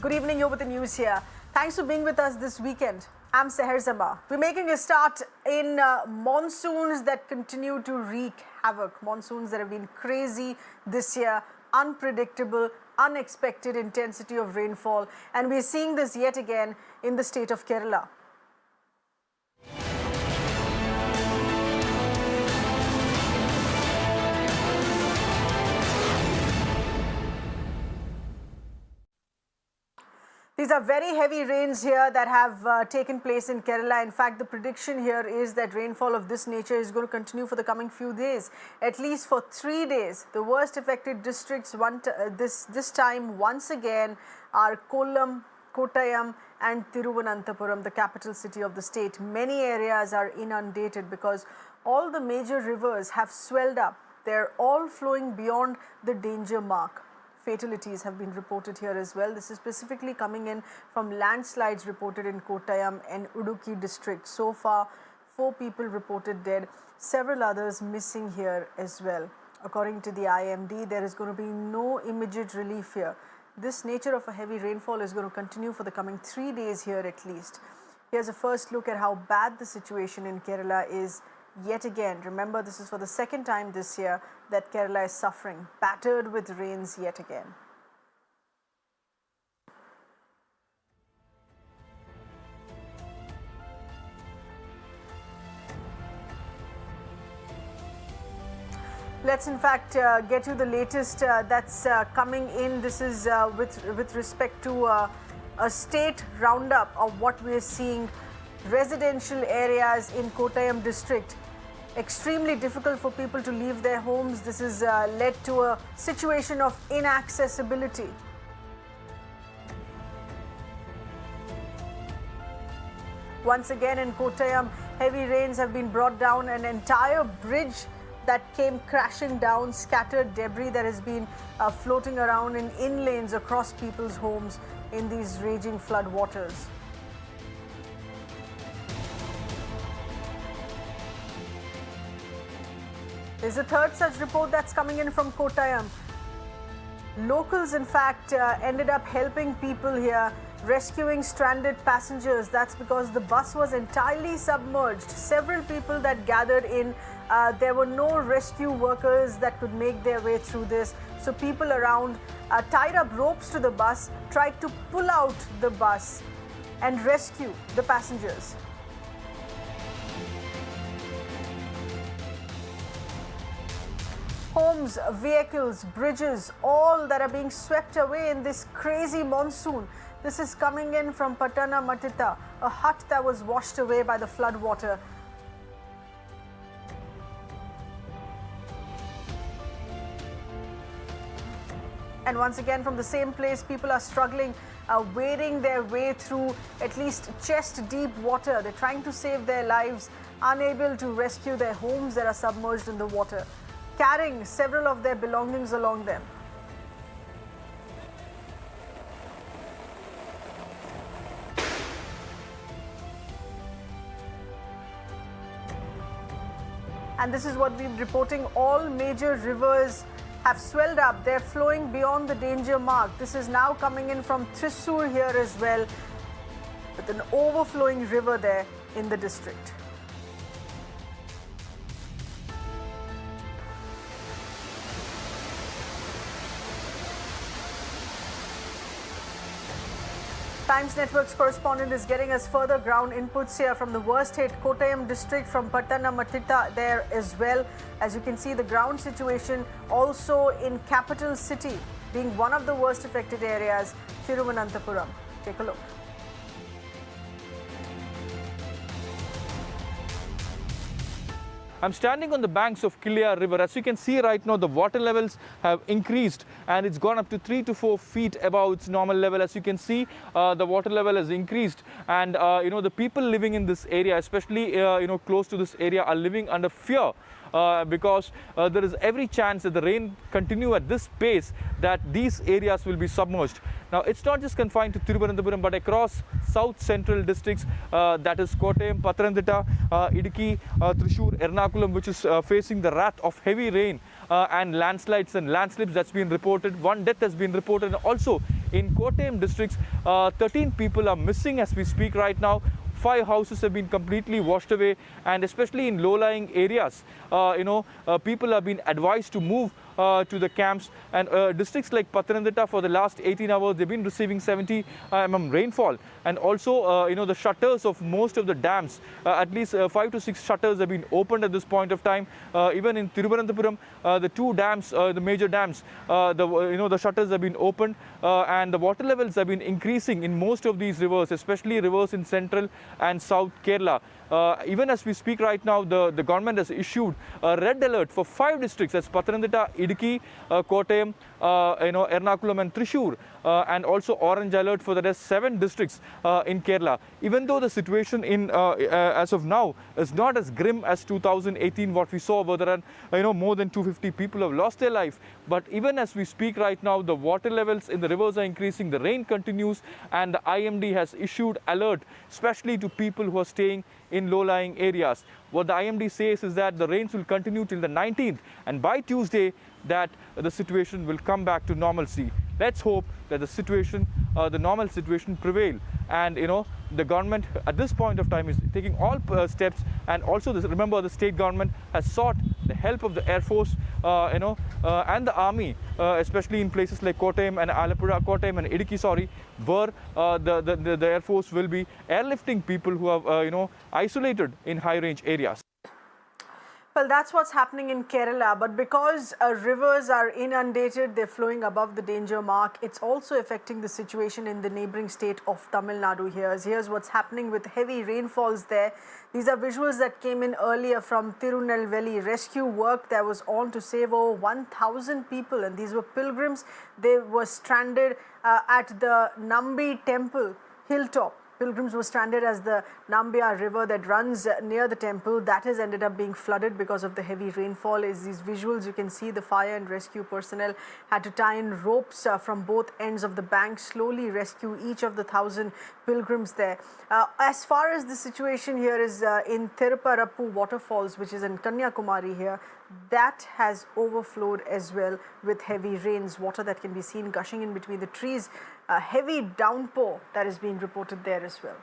Good evening, you're with the news here. Thanks for being with us this weekend. I'm Seher Zama. We're making a start in monsoons that continue to wreak havoc. Monsoons that have been crazy this year, unpredictable, unexpected intensity of rainfall. And we're seeing this yet again in the state of Kerala. These are very heavy rains here that have taken place in Kerala. In fact, the prediction here is that rainfall of this nature is going to continue for the coming few days, at least for 3 days. The worst affected districts this time once again are Kollam, Kottayam and Thiruvananthapuram, the capital city of the state. Many areas are inundated because all the major rivers have swelled up. They're all flowing beyond the danger mark. Fatalities have been reported here as well. This is specifically coming in from landslides reported in Kottayam and Idukki district. So far, 4 people reported dead, several others missing here as well. According to the IMD, there is going to be no immediate relief here. This nature of a heavy rainfall is going to continue for the coming 3 days here at least. Here's a first look at how bad the situation in Kerala is. Yet again, remember, this is for the second time this year that Kerala is suffering, battered with rains yet again. Let's in fact get you the latest that's coming in. This is with respect to a state roundup of what we're seeing. Residential areas in Kottayam district, extremely difficult for people to leave their homes. This has led to a situation of inaccessibility. Once again in Kottayam, heavy rains have been brought down. An entire bridge that came crashing down, scattered debris that has been floating around in lanes across people's homes in these raging flood waters. There's a third such report that's coming in from Kottayam. Locals, in fact, ended up helping people here, rescuing stranded passengers. That's because the bus was entirely submerged. Several people that gathered in, there were no rescue workers that could make their way through this. So people around tied up ropes to the bus, tried to pull out the bus and rescue the passengers. Homes, vehicles, bridges, all that are being swept away in this crazy monsoon. This is coming in from Pathanamthitta, a hut that was washed away by the flood water. And once again from the same place, people are struggling, wading their way through at least chest-deep water. They're trying to save their lives, unable to rescue their homes that are submerged in the water, carrying several of their belongings along them. And this is what we're reporting. All major rivers have swelled up. They're flowing beyond the danger mark. This is now coming in from Thrissur here as well, with an overflowing river there in the district. Times Network's correspondent is getting us further ground inputs here from the worst hit Kottayam district, from Pathanamthitta there as well. As you can see, the ground situation also in capital city being one of the worst affected areas, Thiruvananthapuram. Take a look. I'm standing on the banks of Kilya River. As you can see right now, the water levels have increased and it's gone up to 3 to 4 feet above its normal level. As you can see, the water level has increased, and the people living in this area, especially close to this area, are living under fear. Because there is every chance that the rain continue at this pace that these areas will be submerged. Now, it's not just confined to Thiruvananthapuram, but across south central districts, that is Kottayam, Pathanamthitta, Idukki, Thrissur, Ernakulam, which is facing the wrath of heavy rain and landslides and landslips that's been reported. One death has been reported. Also, In Kottayam districts, 13 people are missing as we speak right now. 5 houses have been completely washed away, and especially in low-lying areas, people have been advised to move to the camps. And districts like Pathanamthitta, for the last 18 hours, they've been receiving 70 rainfall. And also, the shutters of most of the dams, at least 5 to 6 shutters have been opened at this point of time. Even in Thiruvananthapuram, the 2 dams, the major dams, the shutters have been opened, and the water levels have been increasing in most of these rivers, especially rivers in central and south Kerala. Even as we speak right now, the government has issued a red alert for 5 districts, that's Pathanamthitta, Idukki, Kottayam, Ernakulam and Thrissur, and also orange alert for the rest 7 districts in Kerala. Even though the situation in as of now is not as grim as 2018, what we saw, where there are more than 250 people have lost their life, but even as we speak right now, the water levels in the rivers are increasing, the rain continues, and the IMD has issued alert, especially to people who are staying in low-lying areas. What the IMD says is that the rains will continue till the 19th, and by Tuesday that the situation will come back to normalcy. Let's hope that the situation, the normal situation prevail, and the government at this point of time is taking all steps, and also remember the state government has sought the help of the Air Force, and the army, especially in places like Kottayam and Kottayam and Idukki, where the Air Force will be airlifting people who are isolated in high-range areas. Well, that's what's happening in Kerala, but because rivers are inundated, they're flowing above the danger mark, it's also affecting the situation in the neighboring state of Tamil Nadu. Here's what's happening with heavy rainfalls there. These are visuals that came in earlier from Tirunelveli. Rescue work that was on to save over 1,000 people, and these were pilgrims. They were stranded at the Nambi temple hilltop. Pilgrims were stranded as the Nambiya river that runs near the temple, that has ended up being flooded because of the heavy rainfall. As these visuals, you can see the fire and rescue personnel had to tie in ropes from both ends of the bank, slowly rescue each of the 1,000 pilgrims there. As far as the situation here is in Thirupparappu waterfalls, which is in Kanyakumari here, that has overflowed as well with heavy rains, water that can be seen gushing in between the trees. A heavy downpour that is being reported there as well.